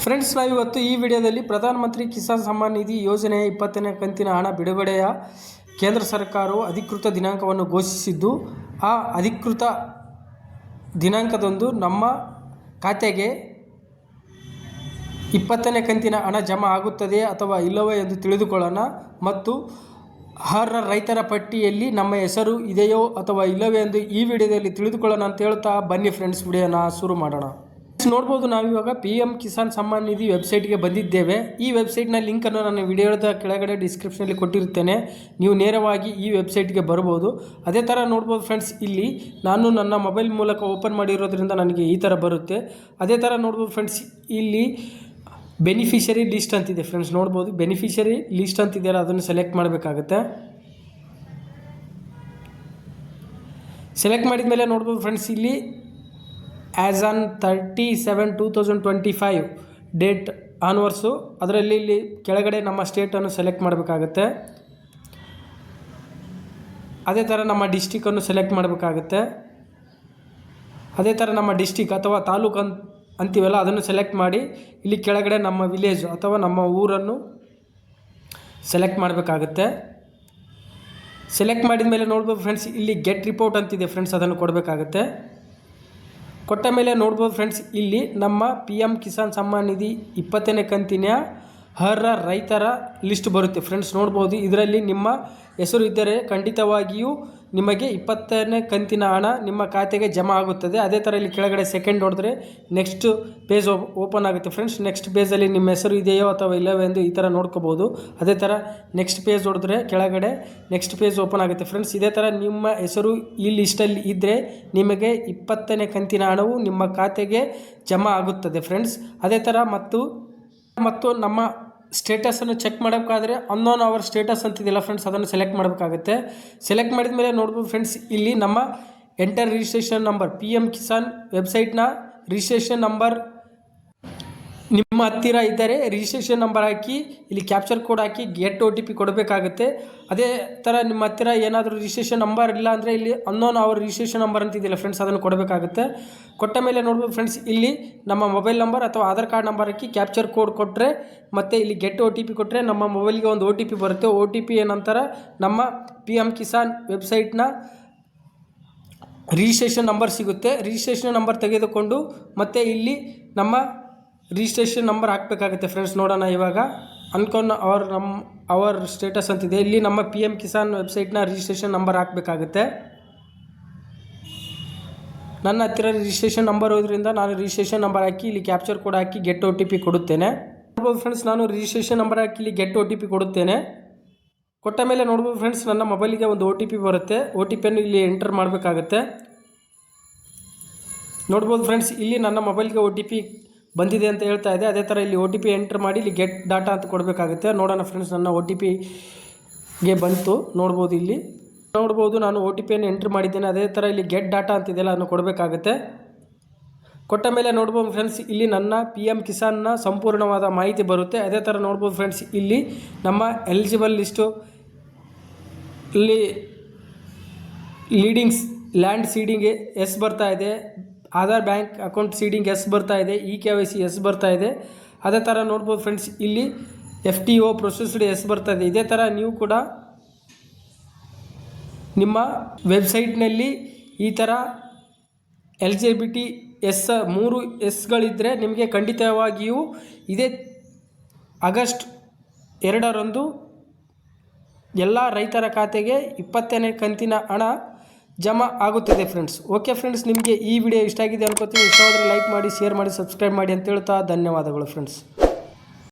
Friends, ನಾವಿವತ್ತು ಈ ವಿಡಿಯೋದಲ್ಲಿ ಪ್ರಧಾನಮಂತ್ರಿ ಕಿಸಾನ್ ಸಮ್ಮಾನ್ ನಿಧಿ ಯೋಜನೆಯ 20ನೇ ಕಂತಿನ ಹಣ ಬಿಡುಗಡೆಯ ಕೇಂದ್ರ ಸರ್ಕಾರವು ಅಧಿಕೃತ ದಿನಾಂಕವನ್ನು ಘೋಷಿಸಿದ್ದು, ಆ ಅಧಿಕೃತ ದಿನಾಂಕದಂದು ನಮ್ಮ ಖಾತೆಗೆ 20ನೇ ಕಂತಿನ ಹಣ ಜಮಾ ಆಗುತ್ತದೆಯೇ ಅಥವಾ ಇಲ್ಲವೋ ಎಂದು ತಿಳಿದುಕೊಳ್ಳೋಣ. ಮತ್ತು ಅರ್ಹ ರೈತರ ಪಟ್ಟಿಯಲ್ಲಿ ನಮ್ಮ ಹೆಸರು ಇದೆಯೋ ಅಥವಾ ಇಲ್ಲವೇ ಎಂದು ಈ ವಿಡಿಯೋದಲ್ಲಿ ತಿಳಿದುಕೊಳ್ಳೋಣ ಅಂತ ಹೇಳ್ತಾ ಬನ್ನಿ ಫ್ರೆಂಡ್ಸ್, ವಿಡಿಯೋನ ಶುರು ಮಾಡೋಣ. ನೋಡ್ಬೋದು, ನಾವಿವಾಗ PM ಕಿಸಾನ್ ಸಮ್ಮಾನ್ ನಿಧಿ ವೆಬ್ಸೈಟ್ಗೆ ಬಂದಿದ್ದೇವೆ. ಈ ವೆಬ್ಸೈಟ್ನ ಲಿಂಕನ್ನು ನಾನು ವಿಡಿಯೋದ ಕೆಳಗಡೆ ಡಿಸ್ಕ್ರಿಪ್ಷನಲ್ಲಿ ಕೊಟ್ಟಿರ್ತೇನೆ. ನೀವು ನೇರವಾಗಿ ಈ ವೆಬ್ಸೈಟ್ಗೆ ಬರ್ಬೋದು. ಅದೇ ಥರ ನೋಡ್ಬೋದು ಫ್ರೆಂಡ್ಸ್, ಇಲ್ಲಿ ನಾನು ನನ್ನ ಮೊಬೈಲ್ ಮೂಲಕ ಓಪನ್ ಮಾಡಿರೋದ್ರಿಂದ ನನಗೆ ಈ ಥರ ಬರುತ್ತೆ. ಅದೇ ಥರ ನೋಡ್ಬೋದು ಫ್ರೆಂಡ್ಸ್, ಇಲ್ಲಿ ಬೆನಿಫಿಷರಿ ಲಿಸ್ಟ್ ಅಂತಿದೆ ಫ್ರೆಂಡ್ಸ್. ನೋಡ್ಬೋದು, ಬೆನಿಫಿಷರಿ ಲಿಸ್ಟ್ ಅಂತಿದೆಯಲ್ಲ, ಅದನ್ನು ಸೆಲೆಕ್ಟ್ ಮಾಡಬೇಕಾಗುತ್ತೆ. ಸೆಲೆಕ್ಟ್ ಮಾಡಿದ ಮೇಲೆ ನೋಡ್ಬೋದು ಫ್ರೆಂಡ್ಸ್, ಇಲ್ಲಿ ಆ್ಯಸ್ ಆನ್ 30/7/2025 ಡೇಟ್ ಆನ್ವರ್ಸು, ಅದರಲ್ಲಿ ಇಲ್ಲಿ ಕೆಳಗಡೆ ನಮ್ಮ ಸ್ಟೇಟನ್ನು ಸೆಲೆಕ್ಟ್ ಮಾಡಬೇಕಾಗುತ್ತೆ. ಅದೇ ಥರ ನಮ್ಮ ಡಿಸ್ಟಿಕನ್ನು ಸೆಲೆಕ್ಟ್ ಮಾಡಬೇಕಾಗುತ್ತೆ. ಅದೇ ಥರ ನಮ್ಮ ಡಿಸ್ಟಿಕ್ ಅಥವಾ ತಾಲೂಕು ಅಂತೀವಲ್ಲ, ಅದನ್ನು ಸೆಲೆಕ್ಟ್ ಮಾಡಿ ಇಲ್ಲಿ ಕೆಳಗಡೆ ನಮ್ಮ ವಿಲೇಜ್ ಅಥವಾ ನಮ್ಮ ಊರನ್ನು ಸೆಲೆಕ್ಟ್ ಮಾಡಬೇಕಾಗುತ್ತೆ. ಸೆಲೆಕ್ಟ್ ಮಾಡಿದ ಮೇಲೆ ನೋಡ್ಬೋದು ಫ್ರೆಂಡ್ಸ್, ಇಲ್ಲಿ ಗೆಟ್ ರಿಪೋರ್ಟ್ ಅಂತಿದೆ ಫ್ರೆಂಡ್ಸ್, ಅದನ್ನು ಕೊಡಬೇಕಾಗುತ್ತೆ. ಕೊಟ್ಟ ಮೇಲೆ ನೋಡ್ಬೋದು ಫ್ರೆಂಡ್ಸ್, ಇಲ್ಲಿ ನಮ್ಮ PM ಕಿಸಾನ್ ಸಮ್ಮಾನ್ ನಿಧಿ 20ನೇ ಕಂತಿನ ಅರ್ಹ ರೈತರ ಲಿಸ್ಟ್ ಬರುತ್ತೆ ಫ್ರೆಂಡ್ಸ್. ನೋಡ್ಬೋದು, ಇದರಲ್ಲಿ ನಿಮ್ಮ ಹೆಸರು ಇದ್ದರೆ ಖಂಡಿತವಾಗಿಯೂ ನಿಮಗೆ 20ನೇ ಕಂತಿನ ಹಣ ನಿಮ್ಮ ಖಾತೆಗೆ ಜಮಾ ಆಗುತ್ತದೆ. ಅದೇ ಥರ ಇಲ್ಲಿ ಕೆಳಗಡೆ ಸೆಕೆಂಡ್ ನೋಡಿದ್ರೆ ನೆಕ್ಸ್ಟ್ ಪೇಜ್ ಓಪನ್ ಆಗುತ್ತೆ ಫ್ರೆಂಡ್ಸ್. ನೆಕ್ಸ್ಟ್ ಪೇಜಲ್ಲಿ ನಿಮ್ಮ ಹೆಸರು ಇದೆಯೋ ಅಥವಾ ಇಲ್ಲವೋ ಎಂದು ಈ ಥರ ನೋಡ್ಕೋಬೋದು. ಅದೇ ಥರ ನೆಕ್ಸ್ಟ್ ಪೇಜ್ ಹೊಡೆದ್ರೆ ಕೆಳಗಡೆ ನೆಕ್ಸ್ಟ್ ಪೇಜ್ ಓಪನ್ ಆಗುತ್ತೆ ಫ್ರೆಂಡ್ಸ್. ಇದೇ ಥರ ನಿಮ್ಮ ಹೆಸರು ಈ ಲಿಸ್ಟಲ್ಲಿ ಇದ್ದರೆ ನಿಮಗೆ 20ನೇ ಕಂತಿನ ಹಣವು ನಿಮ್ಮ ಖಾತೆಗೆ ಜಮಾ ಆಗುತ್ತದೆ ಫ್ರೆಂಡ್ಸ್. ಅದೇ ಥರ ಮತ್ತು ನಮ್ಮ ಸ್ಟೇಟಸನ್ನು ಚೆಕ್ ಮಾಡೋಕ್ಕಾದರೆ ಅನ್ನೋನ್ ಅವರ್ ಸ್ಟೇಟಸ್ ಅಂತಿದೆಯಲ್ಲ ಫ್ರೆಂಡ್ಸ್, ಅದನ್ನು ಸೆಲೆಕ್ಟ್ ಮಾಡಬೇಕಾಗುತ್ತೆ. ಸೆಲೆಕ್ಟ್ ಮಾಡಿದ ಮೇಲೆ ನೋಡ್ಬೋದು ಫ್ರೆಂಡ್ಸ್, ಇಲ್ಲಿ ನಮ್ಮ enter registration number, PM Kisan ವೆಬ್ಸೈಟ್ನ ರಿಜಿಸ್ಟ್ರೇಷನ್ ನಂಬರ್ ನಿಮ್ಮ ಹತ್ತಿರ ಇದ್ದರೆ ರಿಜಿಸ್ಟ್ರೇಷನ್ ನಂಬರ್ ಹಾಕಿ ಇಲ್ಲಿ ಕ್ಯಾಪ್ಚರ್ ಕೋಡ್ ಹಾಕಿ ಗೆಟ್ OTP ಕೊಡಬೇಕಾಗುತ್ತೆ. ಅದೇ ಥರ ನಿಮ್ಮ ಹತ್ತಿರ ಏನಾದರೂ ರಿಜಿಸ್ಟ್ರೇಷನ್ ನಂಬರ್ ಇಲ್ಲ ಅಂದರೆ ಇಲ್ಲಿ ಅನ್ನೋನ್ ಅವರ್ ರಿಜಿಸ್ಟ್ರೇಷನ್ ನಂಬರ್ ಅಂತಿದೆಯಲ್ಲ ಫ್ರೆಂಡ್ಸ್, ಅದನ್ನು ಕೊಡಬೇಕಾಗುತ್ತೆ. ಕೊಟ್ಟ ಮೇಲೆ ನೋಡ್ಬೋದು ಫ್ರೆಂಡ್ಸ್, ಇಲ್ಲಿ ನಮ್ಮ ಮೊಬೈಲ್ ನಂಬರ್ ಅಥವಾ ಆಧಾರ್ ಕಾರ್ಡ್ ನಂಬರ್ ಹಾಕಿ ಕ್ಯಾಪ್ಚರ್ ಕೋಡ್ ಕೊಟ್ಟರೆ ಮತ್ತು ಇಲ್ಲಿ ಗೆಟ್ OTP ಕೊಟ್ಟರೆ ನಮ್ಮ ಮೊಬೈಲ್ಗೆ ಒಂದು OTP ಬರುತ್ತೆ. OTP ನಂತರ ನಮ್ಮ PM ಕಿಸಾನ್ ವೆಬ್ಸೈಟ್ನ ರಿಜಿಸ್ಟ್ರೇಷನ್ ನಂಬರ್ ಸಿಗುತ್ತೆ. ರಿಜಿಸ್ಟ್ರೇಷನ್ ನಂಬರ್ ತೆಗೆದುಕೊಂಡು ಮತ್ತು ಇಲ್ಲಿ ನಮ್ಮ ರಿಜಿಸ್ಟ್ರೇಷನ್ ನಂಬರ್ ಹಾಕಬೇಕಾಗುತ್ತೆ ಫ್ರೆಂಡ್ಸ್. ನೋಡೋಣ ಇವಾಗ ಅವರ್ ಸ್ಟೇಟಸ್ ಅಂತಿದೆ. ಇಲ್ಲಿ ನಮ್ಮ PM ಕಿಸಾನ್ ವೆಬ್ಸೈಟ್ನ ರಿಜಿಸ್ಟ್ರೇಷನ್ ನಂಬರ್ ಹಾಕಬೇಕಾಗುತ್ತೆ. ನನ್ನ ಹತ್ತಿರ ರಿಜಿಸ್ಟ್ರೇಷನ್ ನಂಬರ್ ಇರೋದ್ರಿಂದ ನಾನು ರಿಜಿಸ್ಟ್ರೇಷನ್ ನಂಬರ್ ಹಾಕಿ ಇಲ್ಲಿ ಕ್ಯಾಪ್ಚರ್ ಕೋಡ್ ಹಾಕಿ ಗೆಟ್ OTP ಕೊಡುತ್ತೇನೆ. ನೋಡ್ಬೋದು ಫ್ರೆಂಡ್ಸ್, ನಾನು ರಿಜಿಸ್ಟ್ರೇಷನ್ ನಂಬರ್ ಹಾಕಿ ಇಲ್ಲಿ ಗೆಟ್ OTP ಕೊಡುತ್ತೇನೆ. ಕೊಟ್ಟ ಮೇಲೆ ನೋಡ್ಬೋದು ಫ್ರೆಂಡ್ಸ್, ನನ್ನ ಮೊಬೈಲಿಗೆ ಒಂದು OTP ಬರುತ್ತೆ. OTPಯನ್ನು ಇಲ್ಲಿ ಎಂಟರ್ ಮಾಡಬೇಕಾಗುತ್ತೆ. ನೋಡ್ಬೋದು ಫ್ರೆಂಡ್ಸ್, ಇಲ್ಲಿ ನನ್ನ ಮೊಬೈಲ್ಗೆ OTP ಬಂದಿದೆ ಅಂತ ಹೇಳ್ತಾ ಇದೆ. ಅದೇ ಥರ ಇಲ್ಲಿ OTP ಎಂಟರ್ ಮಾಡಿ ಇಲ್ಲಿ ಗೆಟ್ ಡಾಟಾ ಅಂತ ಕೊಡಬೇಕಾಗುತ್ತೆ. ನೋಡೋಣ ಫ್ರೆಂಡ್ಸ್, ನನ್ನ OTPಗೆ ಬಂತು. ನೋಡ್ಬೋದು, ಇಲ್ಲಿ ನೋಡ್ಬೋದು ನಾನು OTPಯನ್ನು ಎಂಟ್ರ್ ಮಾಡಿದ್ದೇನೆ. ಅದೇ ಥರ ಇಲ್ಲಿ ಗೆಟ್ ಡಾಟಾ ಅಂತಿದೆಯಲ್ಲ, ಅದನ್ನು ಕೊಡಬೇಕಾಗುತ್ತೆ. ಕೊಟ್ಟ ಮೇಲೆ ನೋಡ್ಬೋದು ಫ್ರೆಂಡ್ಸ್, ಇಲ್ಲಿ ನನ್ನ PM ಕಿಸಾನ್ನ ಸಂಪೂರ್ಣವಾದ ಮಾಹಿತಿ ಬರುತ್ತೆ. ಅದೇ ಥರ ನೋಡ್ಬೋದು ಫ್ರೆಂಡ್ಸ್, ಇಲ್ಲಿ ನಮ್ಮ ಎಲಿಜಿಬಲ್ ಲಿಸ್ಟು, ಇಲ್ಲಿ ಲೀಡಿಂಗ್ಸ್ ಲ್ಯಾಂಡ್ ಸೀಡಿಂಗ್ ಎಸ್ ಬರ್ತಾ ಇದೆ, Aadhaar bank account seeding yes ಬರ್ತಾ ಇದೆ, EKYC ಎಸ್ ಬರ್ತಾ ಇದೆ. ಅದೇ ಥರ ನೋಡ್ಬೋದು ಫ್ರೆಂಡ್ಸ್, ಇಲ್ಲಿ FTO ಪ್ರೊಸೆಸ್ಡ್ ಎಸ್ ಬರ್ತಾ ಇದೆ. ಇದೇ ಥರ ನೀವು ಕೂಡ ನಿಮ್ಮ ವೆಬ್ಸೈಟ್ನಲ್ಲಿ ಈ ಥರ ಎಲಿಜಿಬಿಲಿಟಿ ಎಸ್ 3 ಎಸ್ಗಳಿದ್ದರೆ ನಿಮಗೆ ಖಂಡಿತವಾಗಿಯೂ ಇದೇ ಆಗಸ್ಟ್ 2ರಂದು ಎಲ್ಲ ರೈತರ ಖಾತೆಗೆ 20ನೇ ಕಂತಿನ ಹಣ ಜಮಾ ಆಗುತ್ತದೆ ಫ್ರೆಂಡ್ಸ್. ಓಕೆ ಫ್ರೆಂಡ್ಸ್, ನಿಮಗೆ ಈ ವಿಡಿಯೋ ಇಷ್ಟ ಆಗಿದೆ ಅನ್ಕೋತೀನಿ. ಇಷ್ಟ ಆದರೆ ಲೈಕ್ ಮಾಡಿ, ಶೇರ್ ಮಾಡಿ, ಸಬ್ಸ್ಕ್ರೈಬ್ ಮಾಡಿ ಅಂತ ಹೇಳ್ತಾ ಧನ್ಯವಾದಗಳು ಫ್ರೆಂಡ್ಸ್.